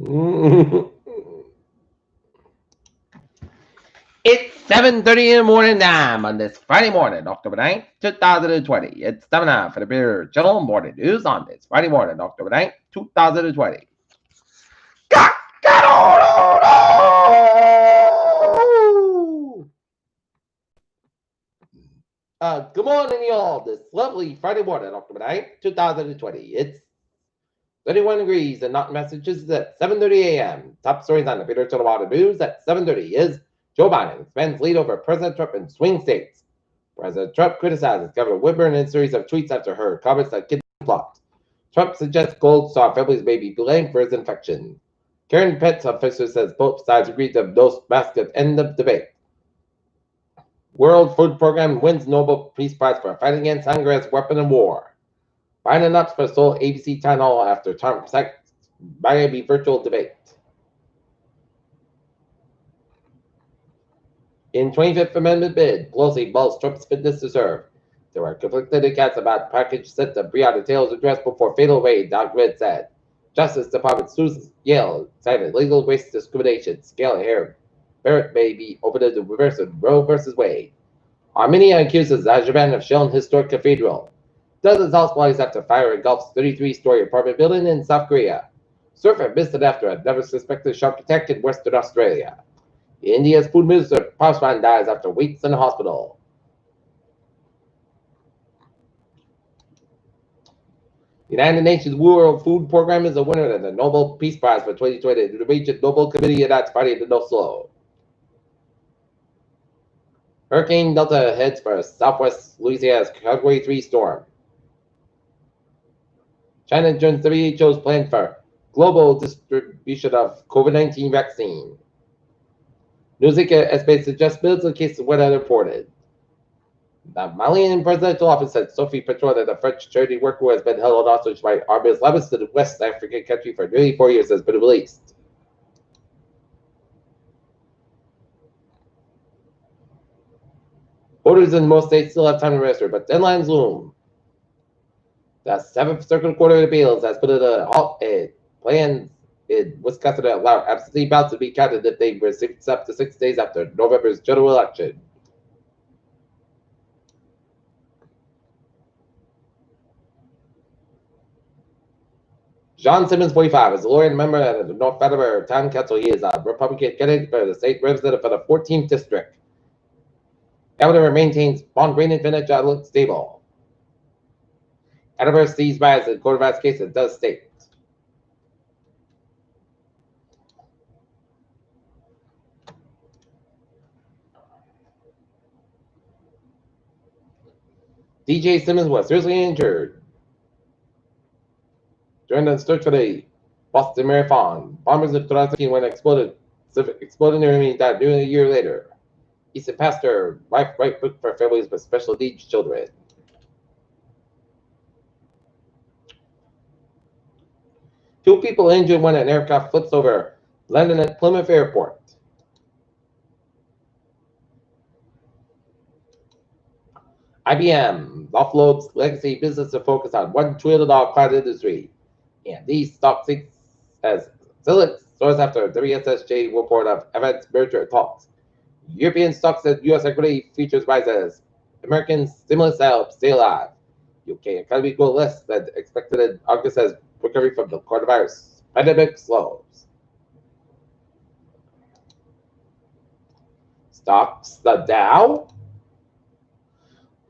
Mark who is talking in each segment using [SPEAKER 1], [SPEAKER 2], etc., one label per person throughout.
[SPEAKER 1] It's 7:30 in the morning time on this Friday morning, October 9th, 2020. It's 7 hours for the beer channel morning news on this Friday morning, October 9th, 2020. Got, got on! Good morning, y'all. This lovely Friday morning, October 9th, 2020. It's 31 degrees in Norton, Massachusetts at 7:30 a.m. Top stories on the Peter Chilwater News at 7:30 is Joe Biden expands lead over President Trump in swing states. President Trump criticizes Governor Whitmer in a series of tweets after her comments on kidney plot. Trump suggests Gold Star families may be blamed for his infection. Karen Pence official says both sides agreed to no mask at end of debate. World Food Program wins Nobel Peace Prize for fighting against hunger as weapon of war. Biden ups for Seoul ABC town hall after Trump sacked Miami virtual debate. In 25th Amendment bid, Pelosi bulls Trump's fitness to serve. There are conflicted accounts about package sent to Breonna Taylor's address before fatal raid, document said. Justice Department sues Yale, cited legal race discrimination. Scale here. Barrett may be opened to reverse Roe versus Wade. Armenia accuses Azerbaijan of shelling historic cathedral. Dozens hospitalized after fire engulfs 33-story apartment building in South Korea. Surfer missed it after a never suspected shark attack in Western Australia. India's food minister Paswan dies after weeks in the hospital. The United Nations World Food Program is the winner of the Nobel Peace Prize for 2020. The Norwegian Nobel Committee announced Friday in Oslo. Hurricane Delta heads for southwest Louisiana's Category 3 storm. China joins WHO's plan for global distribution of COVID-19 vaccine. Newsweek estimates suggests millions of cases went unreported. The Malian presidential office said Sophie Petron, the French charity worker who has been held hostage by armed Islamists in the West African country for nearly 4 years, has been released. Voters in most states still have time to register, but deadlines loom. The Seventh Circuit Court of Appeals has put in a halt plans in Wisconsin to allow absentee ballots to be counted if they were up to 6 days after November's general election. John Simmons, 45, is a lawyer and member of the North Federal Town Council. He is a Republican candidate for the state representative for the 14th district. Governor maintains bond rating financial outlook stable. Edinburgh sees bias in coronavirus case and does state. DJ Simmons was seriously injured during the search for the Boston Marathon. Bombers in 2016 when exploded near died nearly a year later. He's a pastor, wife, write book for families with special needs children. Two people injured when an aircraft flips over London at Plymouth Airport. IBM offloads legacy business to focus on $1 trillion cloud industry. And these stocks as Zilix soars after WSSJ report of events merger talks. European stocks and U.S. equity futures rises. American stimulus helps stay alive. UK economy grows less than expected in August as recovery from the coronavirus pandemic slows. Stocks, the Dow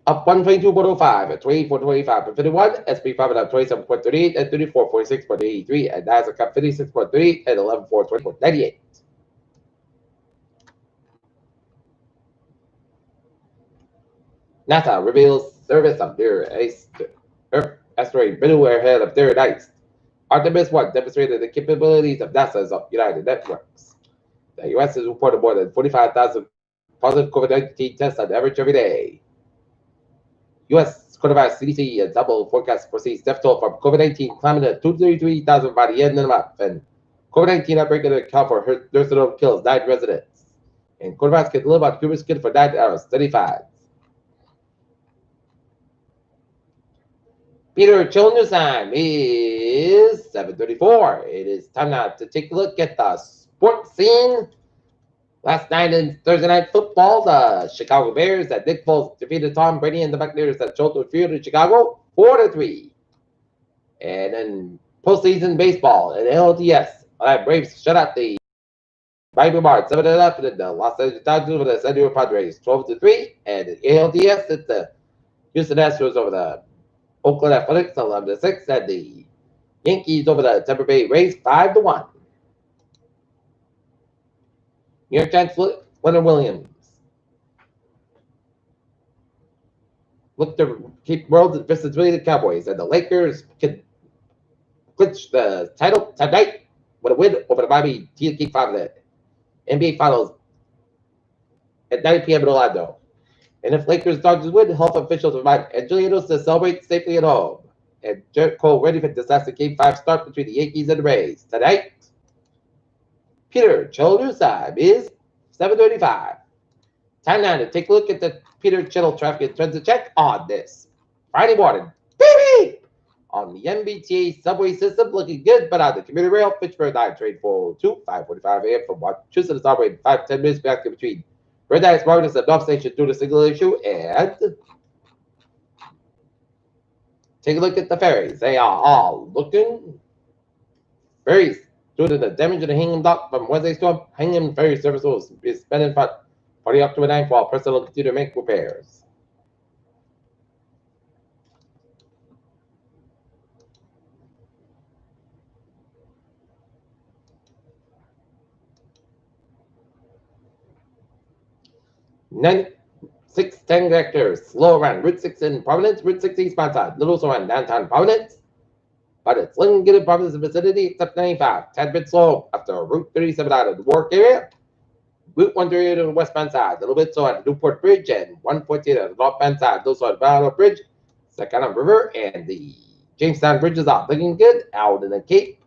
[SPEAKER 1] up 122.05 at 24.25.51, SP 500 up 27.38 at 34.46.83, and Nasdaq up 56.38 at 11.420.98. NASA reveals service of near Earth asteroid middle ahead of third ice. Artemis 1 demonstrated the capabilities of NASA's United Networks. The U.S. has reported more than 45,000 positive COVID-19 tests on average every day. U.S. coronavirus CDC and double forecast foresees death toll from COVID-19 climbing to 233,000 by the end of the month. And COVID-19 outbreak in account for nursing home kills 9 residents. And coronavirus can live on human skin for 9 hours, 35. Peter Chilnusan is 7:34. It is time now to take a look at the sports scene. Last night in Thursday Night Football, the Chicago Bears at Nick Foles defeated Tom Brady and the Buccaneers at Soldier Field in Chicago 4-3. And in postseason baseball in LTS, Braves shut out the Miami Marlins 7-0, and the Los Angeles Dodgers with the San Diego Padres 12-3. And in ALDS, it's the Houston Astros over the Oakland Athletics 11-6, and the Yankees over the Tampa Bay Rays 5-1. New York Giants Leonard Williams look to keep world visibility to the Cowboys, and the Lakers could clinch the title tonight with a win over the Miami Heat Game 5 of the NBA Finals at 9 p.m. in Orlando. And if Lakers Dodgers win, health officials remind Angelinos to celebrate safely at home. And Jarrett Cole ready for disaster Game 5 start between the Yankees and the Rays tonight. Peter Channel News time is 7:35. Time now to take a look at the Peter Channel traffic and transit check on this Friday morning. Baby! On the MBTA subway system, looking good, but on the commuter rail, Fitchburg 9 train 402, 5:45 a.m. from Massachusetts, operating 5 to 10 minutes back between Red Ice Marcus and North Station due to single issue. And take a look at the ferries. They are all looking ferries. Due to the damage of the Hingham dock from Wednesday storm, Hingham ferry service will be suspended for the October 9th while personnel continue to make repairs. Nine 610 hectares, slow around Route 6 in Providence, Route 6 eastbound side, little slow around downtown Providence. But it's looking good in Providence vicinity, except 95. Tad bit slow after Route 37 out of the Warwick area. Route 138 on the westbound side, a little bit slow at the Newport Bridge, and 148 on the northbound side, those are the Battle Bridge, Sakana River, and the Jamestown Bridge is out. Looking good out in the Cape.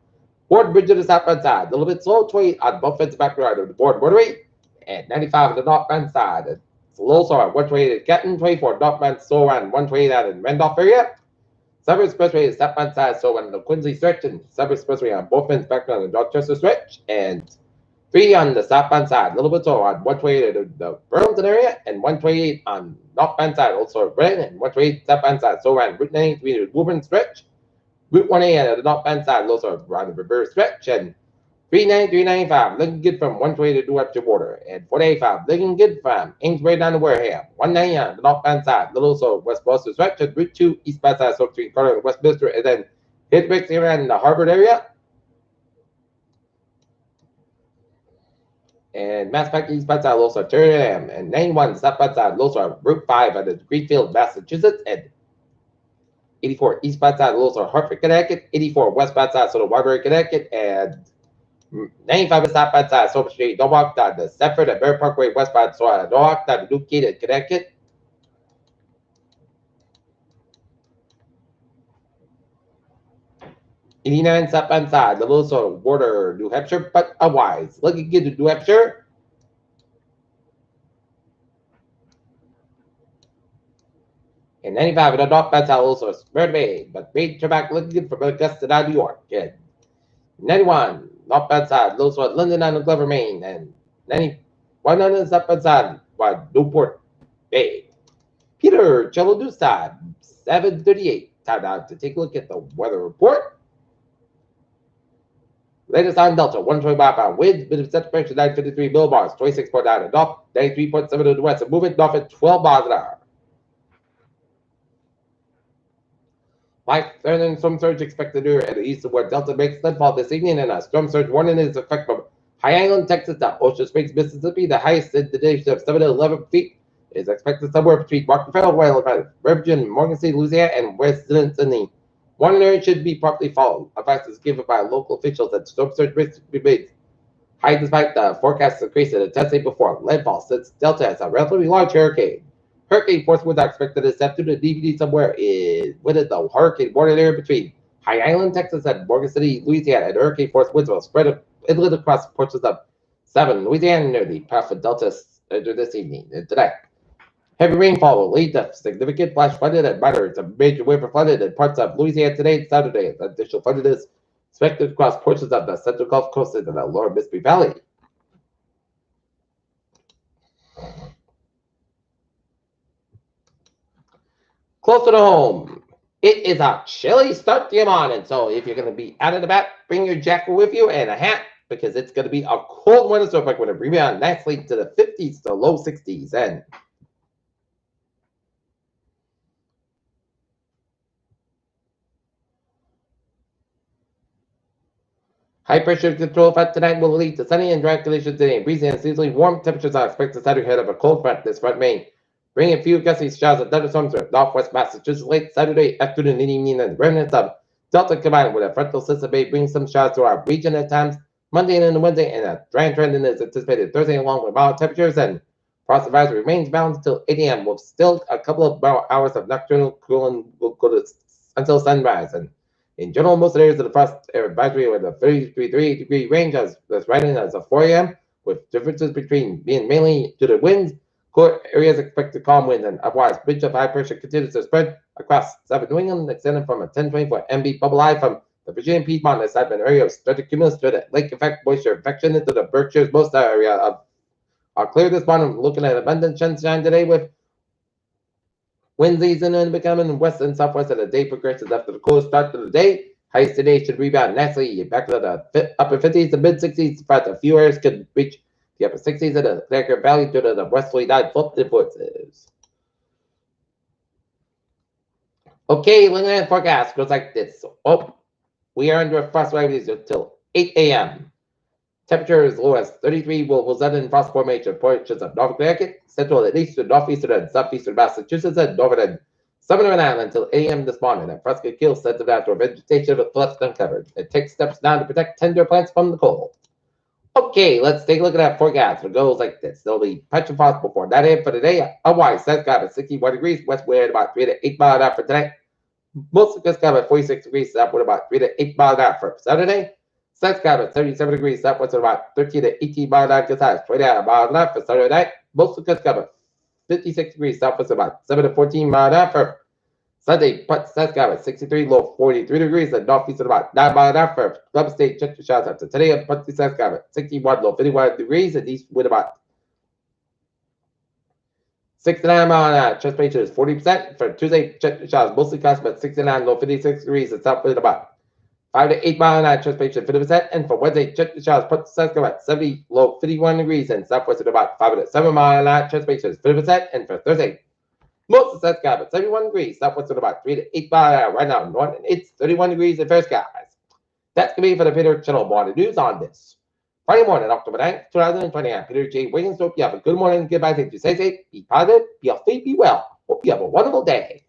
[SPEAKER 1] Ward Bridge on the southbound side, a little bit slow, 28 on both ends back right of the Board Waterway, and 95 on the northbound side. It's a little slow at 128 at Canton, 24 northbound slow around 128 out in Randolph area. Suburb Expressway is southbound side, so on the Quincy stretch, and Suburb Expressway on both ends back on the Dorchester stretch, and 3 on the southbound side, a little bit slow on 128 at the Burlington area, and 128 on northbound side, also Brennan, and 128 southbound side, so around Route 93 to Woburn stretch, Route 1A at the northbound side, also around the River stretch, and 395 looking good from 128 to New Hampshire border, and 485 looking good from Amesbury down to Wareham, 190 on the northbound side, little so West Boston stretch, and Route 2 eastbound side, so between Carter and Westminster, and then hit breaks around the Harvard area. And Mass Pike eastbound side, Los Arterium, and 91 southbound side, Los Route 5 at the Greenfield, Massachusetts, and 84 eastbound side, Los Hartford, Connecticut, 84 westbound side, so the Waterbury, Connecticut, and 95 is southbound side, Silver Street, Norwalk, down to Stepford and Bear Parkway, westbound, so Norwalk, down to Newgate, Connecticut. '89 southbound side, the little sort of border, New Hampshire, but otherwise looking good to New Hampshire. And 95 in the northbound side, also Spirit Maine, but Maine Tobacco looking good from Augusta down New York. And 91 northbound side, little sort of London down to Glover, Maine, and 91 on the southbound side, by Newport Bay. Peter Channel News time, 7:38. Time now to take a look at the weather report. Latest on Delta, 125 pound winds, minimum set pressure 953 millibars, 26.9 at north, 93.7 to the west, and moving north at 12 miles an hour. Light threatening storm surge expected near at the east of where Delta makes landfall this evening, and a storm surge warning is effect from High Island, Texas to Ocean Springs, Mississippi. The highest in the day of 7 to 11 feet is expected somewhere between Martinville, Virgin, Morgan City, Louisiana, and residents in the warning area should be properly followed. Advice is given by local officials that storm surge risk remains high despite the forecast increase in the intensity before landfall, since Delta has a relatively large hurricane. Hurricane force winds are expected to step through the DVD somewhere within the hurricane warning area between High Island, Texas, and Morgan City, Louisiana. And hurricane force winds will spread inland across portions of 7 Louisiana near the path of Delta this evening and today. Heavy rainfall will lead to significant flash flooding and moderate to major river flooding in parts of Louisiana today and Saturday. Additional flooding is expected across portions of the central Gulf Coast and the lower Mississippi Valley. Closer to home, it is a chilly start to your morning, so if you're going to be out and about, bring your jacket with you and a hat because it's going to be a cold winter, so we're going to rebound nicely to the 50s to low 60s. And high pressure control front tonight will lead to sunny and dry conditions today. Breezy and seasonally warm temperatures are expected Saturday ahead of a cold front. This front may bring a few gusty showers and thunderstorms with northwest Massachusetts late Saturday afternoon and evening, and remnants of Delta combined with a frontal system may bring some showers to our region at times. Monday and into Wednesday, and a dry trend is anticipated Thursday along with mild temperatures, and frost advisory remains balanced until 8 a.m. with still a couple of hours of nocturnal cooling will go to until sunrise. And in general, most areas of the frost advisory are in the 33-degree range that's rising as of 4 a.m. with differences between being mainly due to winds. Core areas expect to calm winds and otherwise ridge of high pressure continues to spread across southern New England, extending from a 1024 MB bubble high from the Virginia Piedmont and Southern area of started cumulus to the lake effect moisture infection into the Berkshires. Most area are clear this morning. Looking at abundant sunshine today with winds easing and becoming west and southwest as the day progresses after the cold start to the day. Highs today should rebound nicely back to the upper 50s to mid 60s, but a few areas could reach the upper 60s in the Connecticut Valley due to the westerly tide flow influences. Okay, looking at the forecast goes like this. We are under a frost warning until 8 a.m. Temperature as low as 33 will result in frost formation portions of North Connecticut, central and eastern, northeastern, and southeastern Massachusetts, and northern and southern Rhode Island until 8 a.m. this morning. And frost could kill sensitive outdoor vegetation if left uncovered. It takes steps now to protect tender plants from the cold. Okay, let's take a look at that forecast. It goes like this. There'll be patch of frost before 9 a.m. for today. Otherwise, sun's got at 61 degrees, west wind about 3 to 8 miles an hour for tonight. Most of it's got at 46 degrees, south wind about 3 to 8 miles an hour for Saturday. Sun's got at 37 degrees, southwest at about 13 to 18 miles an hour, gets high 29 miles an hour for Saturday night. Most of it's got at 56 degrees, southwest at about 7 to 14 miles an hour for Sunday. Sun's got at 63, low 43 degrees, and northeast at about 9 miles an hour for Columbus State. Check your shots after today. Sun's got at 61, low 51 degrees, and east wind about 69 miles an hour. Transpiration is 40%. For Tuesday, check your shots mostly cloudy, but 69, low 56 degrees, and south wind about 5 to 8 miles an hour. Transpiration 50%. And for Wednesday, check the showers. Sun's got at 70, low 51 degrees, and southwest at about 5 to 7 miles an hour. Transpiration is 50%. And for Thursday, most of the sun's got at 71 degrees, southwest at about 3 to 8 miles an hour. Right now, north, it's 31 degrees and fair skies. That's going to be for the Peter Channel Morning News on this Friday morning, October 9th, 2020. I'm Peter J. Wiggins. Hope you have a good morning. Goodbye. Thank you. Stay safe, be positive, be healthy, be well. Hope you have a wonderful day.